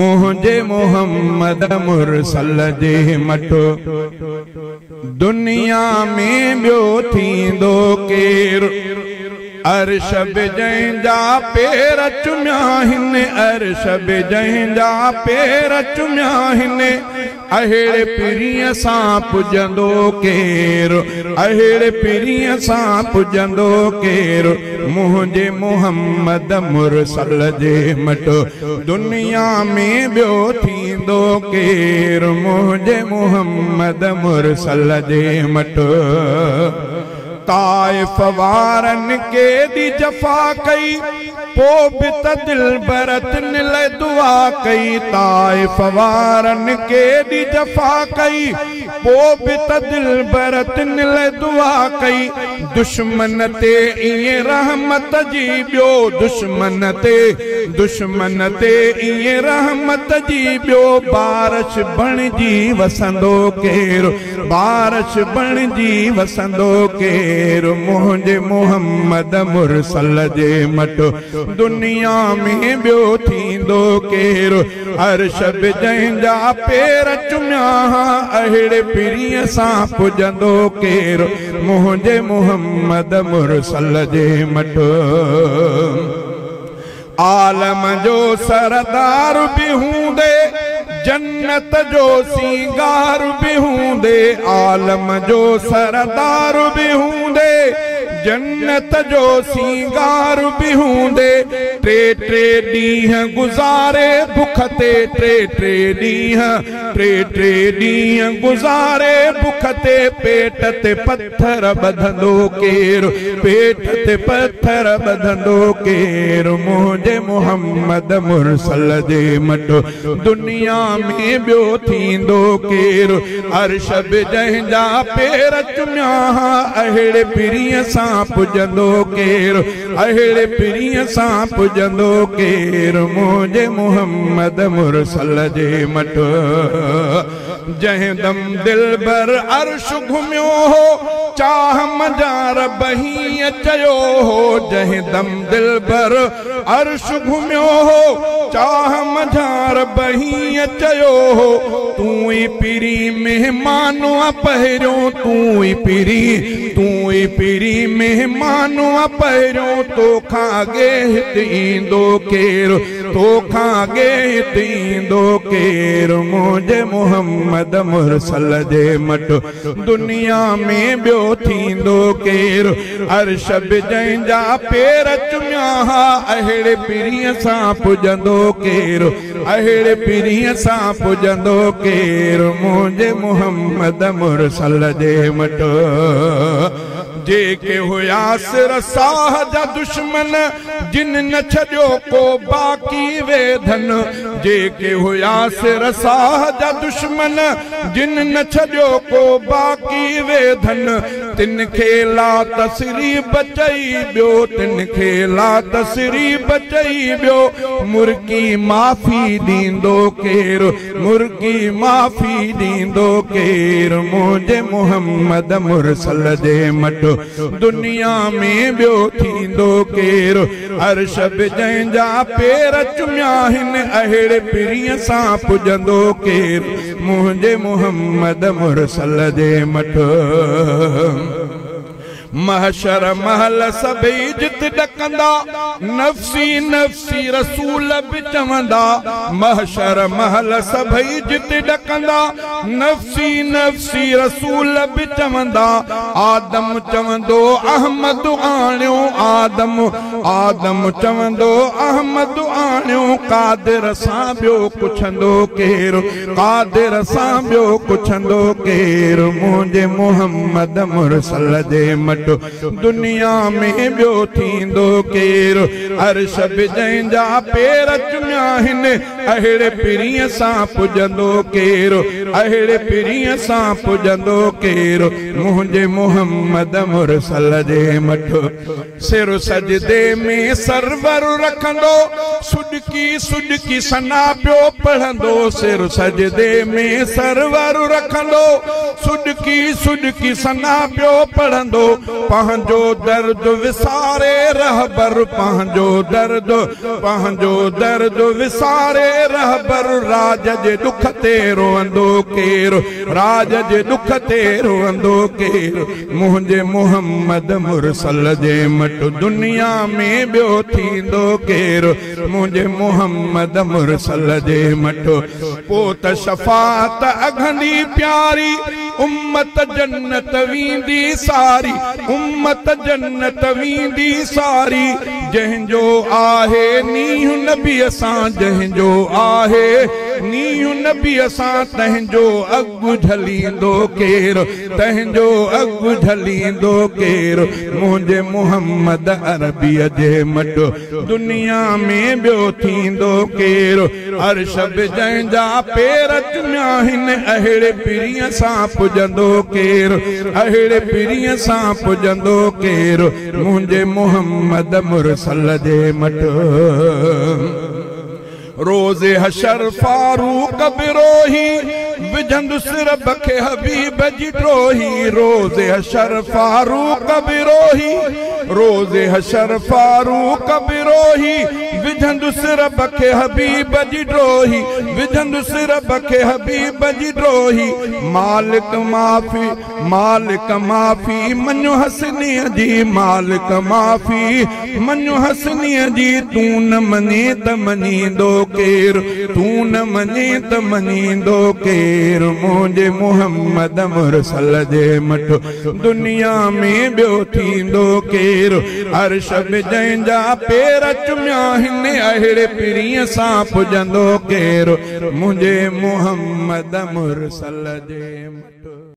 मुझे मोहम्मद मुरसल जे मटो दुनिया में बियो थींदो केर अर्श जंहिंजा पेर चुमिया आहिनि अर्श जंहिंजा पेर चुमिया आहिनि अहिड़े पीरीअ सां पुॼंदो केर अहिड़े पीरीअ सां पुॼंदो केर मुंहिंजे मोहम्मद मुरसल जे मटो दुनिया में ॿियो थींदो केर मुंहिंजे मोहम्मद मुरसल जे मटो ताइफ वारनि केॾी जफ़ा कई पोइ बि त दिलबरतन लाइ दुआ कई ताइफ वारनि केॾी जफ़ा कई पोइ बि त दिलबरतन लाइ दुआ कई दुश्मन ते ईअं रहमत जी ॿियो दुश्मन ते ईअं रहमत जी ॿियो बारिश बणिजी वसंदो केर बारिश बणिजी वसंदो केर मुंहिंजे मोहम्मद मुरसल जे मटो दुनिया में ॿियो थींदो केर अर्श जंहिंजा पेर चुमिया अहिड़े पीरीअ सां पुॼंदो केर मुंहिंजे मोहम्मद मुरसल जे मटो आलम जो सरदार भी हूंदे जन्नत जो सींगार भी हूंदे आलम जो सरदार भी हूंदे जन्नत जो सींगार भी हूंदे टे ॾींहं गुज़ारे बुख ते टे ॾींहं गुज़ारे बुख ते पेट ते पत्थर ॿधंदो केर पेट ते पत्थर ॿधंदो केर मुंहिंजे मोहम्मद मुरसल जे मटो दुनिया में ॿियो थींदो केर अर्श जंहिंजा पेर चुमिया अहिड़े पीरीअ सां पुॼंदो केर अहिड़े पीरीअ सां पुॼंदो केर मुंहिंजे मोहम्मद मुरसल जे मटो जंहिं दम दिलबर अर्श घुमियो हो चाह मजार बहीअ चयो हो जंहिं दम दिलबर अर्श घुमियो हो चाह मजार बहीअ चयो हो तूं ई पीरी मेहमान पहिरियों तूं ई पीरी मेहमान पहिरियों तोखां अॻे हिते ईंदो केर तोखां अॻे हिते ईंदो केर मुंहिंजे मोहम्मद मुरसल जे मटो दुनिया में ॿियो थींदो केर अर्श जंहिंजा पेर चुमिया अहिड़े पीरीअ सां पुॼंदो केर अहिड़े पीरीअ सां पुॼंदो केर मुंहिंजे मोहम्मद मुरसल जे मटो जेके हुयासि रसाह जा दुश्मन जिन न छॾियो को बाक़ी वेधन जेके हुयासि रसाह जा दुश्मन जिन न छॾियो को बाक़ी वेधन तिन खे ला तसरीब चई ॿियो तिन खे ला तसरीब चई ॿियो मुर्गी माफ़ी ॾींदो केर मुर्गी माफ़ी ॾींदो केर मुंहिंजे मोहम्मद मुरसल जे मटो दुनिया में ॿियो थींदो केर अर्श जंहिंजा पेर चुमिया आहिनि अहिड़े पीरीअ सां पुॼंदो केर मुंहिंजे मोहम्मद मुरसल जे मटो महशर महल सभई जित ॾकंदा नफ़्सी नफ़्सी रसूल बि चवंदा महशर महल सभई जित ॾकंदा नफ़्सी नफ़्सी रसूल बि चवंदा आदम चवंदो अहमद आणियो आदम चवंदो अहमद आणियो कादिर सां ॿियो पुछंदो केर कादिर सां ॿियो पुछंदो केर मुंहिंजे मोहम्मद मुरसल जे मटो दुनिया में ॿियो थींदो केर अर्श जंहिंजा पेर चुमिया आहिनि अहिड़े पीरीअ सां पुॼंदो केर अहिड़े पीरीअ सां पुॼंदो केर मुंहिंजे मोहम्मद मुरसल जे मटो सिर सजदे में सरवर रखंदो सुडकी सना पियो पढ़ंदो सिर सजदे में सरवर रखंदो सुडकी सना पियो पढ़ंदो पंहिंजो दर्द विसारे रहबर पंहिंजो दर्द विसारे रहबर राज जे दुख ते रोअंदो केर राज जे दुख ते रोअंदो केर मुंहिंजे मुहम्मद मुरसल जे मट दुनिया में ॿियो थींदो केर मुंहिंजे मुहम्मद मुरसल जे मट पोइ त शफ़ात अघंदी प्यारी उम्मत जन्नत वींदी सारी उम्मत जन्नत वींदी सारी जंहिंजो आहे नीह नबी सां जंहिंजो आहे नीह नबी सां तंहिंजो अॻु झलींदो केर तंहिंजो अॻु झलींदो केर मुंहिंजे मुहम्मद अरबीअ जे मट दुनिया में ॿियो थींदो केर अर्श बि जंहिंजा पेर चुमिया आहिनि अहिड़े पीरीअ सां पुॼंदो केर अहिड़े पीरीअ सां पुॼंदो केर मुंहिंजे मुहम्मद मुरसल जे मट रोज़े हशर फारूक बिरोही विझंदुसि रब खे हबीब जी ड्रोही रोज़े हशर फारूक बिरोही रोज़े हशर फारूक बिरोही विझंदुसि रब खे हबीब जी ड्रोही विझंदुसि रब खे हबीब जी ड्रोही मालिक माफ़ी मञो हसनीअ जी मालिक माफ़ी मञो हसनीअ जी तूं न मञे त मञींदो केर तूं न मञे त मञींदो केर मुंहिंजे मुहम्मद मुरसल जे मट दुनिया में ॿियो थींदो केर अर्श बि जंहिंजा पेर चुमिया आहिनि अहिड़े पीरीअ सां पुॼंदो केर मुंहिंजे मुहम्मद मुरसल जे मट